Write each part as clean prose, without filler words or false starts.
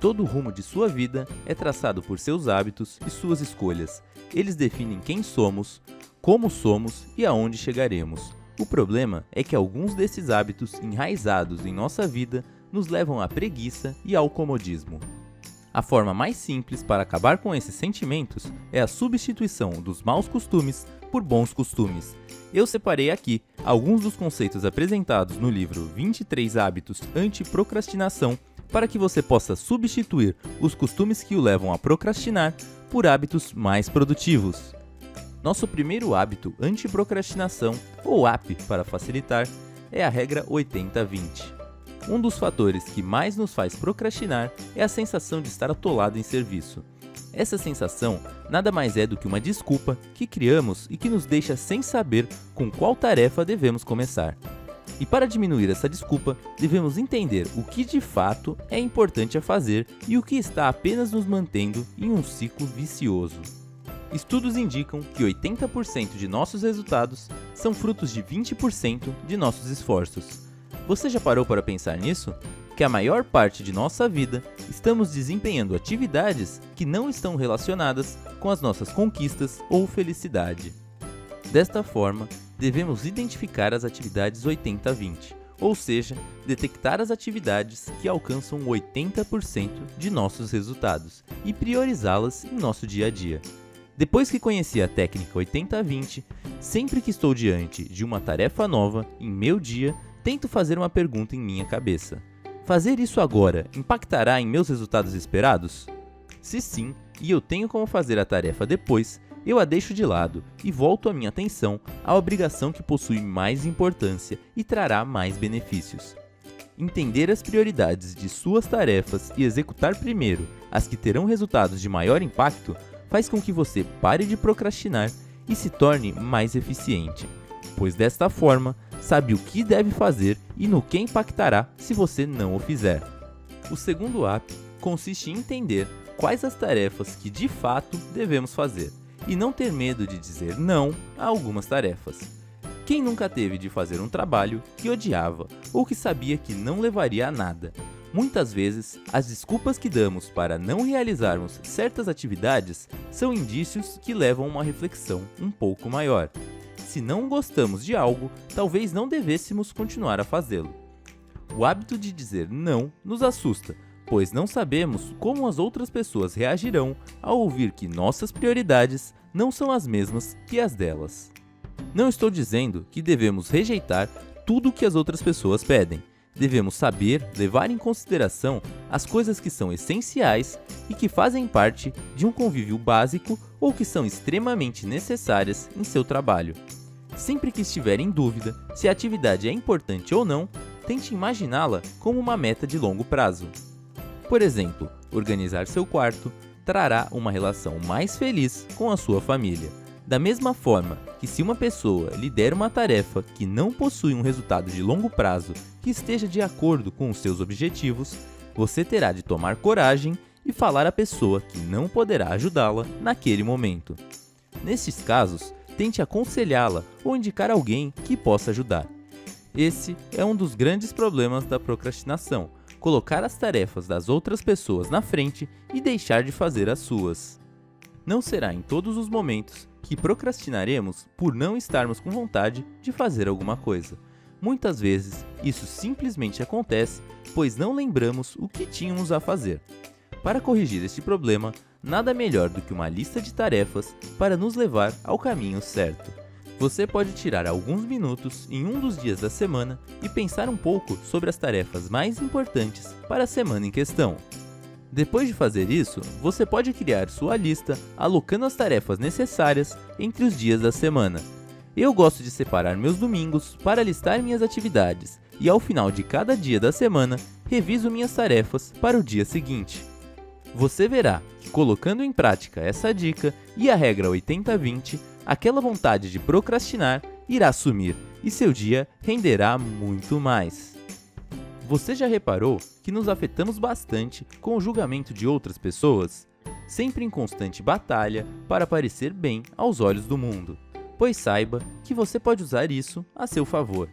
todo o rumo de sua vida é traçado por seus hábitos e suas escolhas. Eles definem quem somos, como somos e aonde chegaremos. O problema é que alguns desses hábitos enraizados em nossa vida nos levam à preguiça e ao comodismo. A forma mais simples para acabar com esses sentimentos é a substituição dos maus costumes por bons costumes. Eu separei aqui alguns dos conceitos apresentados no livro 23 Hábitos Anti-Procrastinação para que você possa substituir os costumes que o levam a procrastinar por hábitos mais produtivos. Nosso primeiro hábito anti-procrastinação, ou AP para facilitar, é a regra 80-20. Um dos fatores que mais nos faz procrastinar é a sensação de estar atolado em serviço. Essa sensação nada mais é do que uma desculpa que criamos e que nos deixa sem saber com qual tarefa devemos começar. E para diminuir essa desculpa, devemos entender o que de fato é importante a fazer e o que está apenas nos mantendo em um ciclo vicioso. Estudos indicam que 80% de nossos resultados são frutos de 20% de nossos esforços. Você já parou para pensar nisso? Que a maior parte de nossa vida estamos desempenhando atividades que não estão relacionadas com as nossas conquistas ou felicidade. Desta forma, devemos identificar as atividades 80-20, ou seja, detectar as atividades que alcançam 80% de nossos resultados e priorizá-las em nosso dia a dia. Depois que conheci a técnica 80-20, sempre que estou diante de uma tarefa nova em meu dia, tento fazer uma pergunta em minha cabeça. Fazer isso agora impactará em meus resultados esperados? Se sim, e eu tenho como fazer a tarefa depois, eu a deixo de lado e volto a minha atenção à obrigação que possui mais importância e trará mais benefícios. Entender as prioridades de suas tarefas e executar primeiro as que terão resultados de maior impacto faz com que você pare de procrastinar e se torne mais eficiente, pois desta forma, sabe o que deve fazer e no que impactará se você não o fizer. O segundo AP consiste em entender quais as tarefas que de fato devemos fazer e não ter medo de dizer não a algumas tarefas. Quem nunca teve de fazer um trabalho que odiava ou que sabia que não levaria a nada? Muitas vezes, as desculpas que damos para não realizarmos certas atividades são indícios que levam a uma reflexão um pouco maior. Se não gostamos de algo, talvez não devêssemos continuar a fazê-lo. O hábito de dizer não nos assusta, pois não sabemos como as outras pessoas reagirão ao ouvir que nossas prioridades não são as mesmas que as delas. Não estou dizendo que devemos rejeitar tudo o que as outras pessoas pedem. Devemos saber levar em consideração as coisas que são essenciais e que fazem parte de um convívio básico ou que são extremamente necessárias em seu trabalho. Sempre que estiver em dúvida se a atividade é importante ou não, tente imaginá-la como uma meta de longo prazo. Por exemplo, organizar seu quarto trará uma relação mais feliz com a sua família. Da mesma forma que se uma pessoa lhe der uma tarefa que não possui um resultado de longo prazo que esteja de acordo com os seus objetivos, você terá de tomar coragem e falar à pessoa que não poderá ajudá-la naquele momento. Nesses casos, tente aconselhá-la ou indicar alguém que possa ajudar. Esse é um dos grandes problemas da procrastinação: colocar as tarefas das outras pessoas na frente e deixar de fazer as suas. Não será em todos os momentos que procrastinaremos por não estarmos com vontade de fazer alguma coisa. Muitas vezes, isso simplesmente acontece, pois não lembramos o que tínhamos a fazer. Para corrigir este problema, nada melhor do que uma lista de tarefas para nos levar ao caminho certo. Você pode tirar alguns minutos em um dos dias da semana e pensar um pouco sobre as tarefas mais importantes para a semana em questão. Depois de fazer isso, você pode criar sua lista alocando as tarefas necessárias entre os dias da semana. Eu gosto de separar meus domingos para listar minhas atividades e ao final de cada dia da semana, reviso minhas tarefas para o dia seguinte. Você verá que colocando em prática essa dica e a regra 80-20, aquela vontade de procrastinar irá sumir e seu dia renderá muito mais. Você já reparou que nos afetamos bastante com o julgamento de outras pessoas? Sempre em constante batalha para parecer bem aos olhos do mundo. Pois saiba que você pode usar isso a seu favor.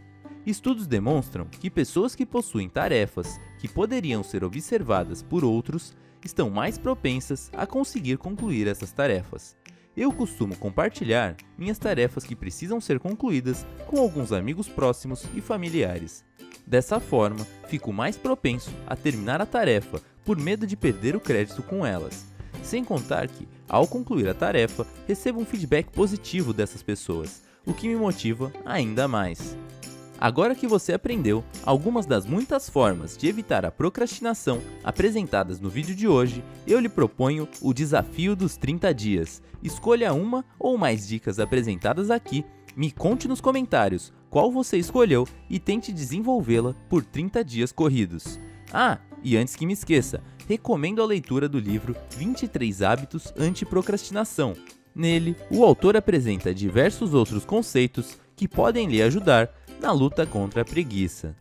Estudos demonstram que pessoas que possuem tarefas que poderiam ser observadas por outros estão mais propensas a conseguir concluir essas tarefas. Eu costumo compartilhar minhas tarefas que precisam ser concluídas com alguns amigos próximos e familiares. Dessa forma, fico mais propenso a terminar a tarefa por medo de perder o crédito com elas. Sem contar que, ao concluir a tarefa, recebo um feedback positivo dessas pessoas, o que me motiva ainda mais. Agora que você aprendeu algumas das muitas formas de evitar a procrastinação apresentadas no vídeo de hoje, eu lhe proponho o desafio dos 30 dias. Escolha uma ou mais dicas apresentadas aqui, me conte nos comentários qual você escolheu e tente desenvolvê-la por 30 dias corridos. Ah, e antes que me esqueça, recomendo a leitura do livro 23 Hábitos Anti-Procrastinação. Nele, o autor apresenta diversos outros conceitos que podem lhe ajudar na luta contra a preguiça.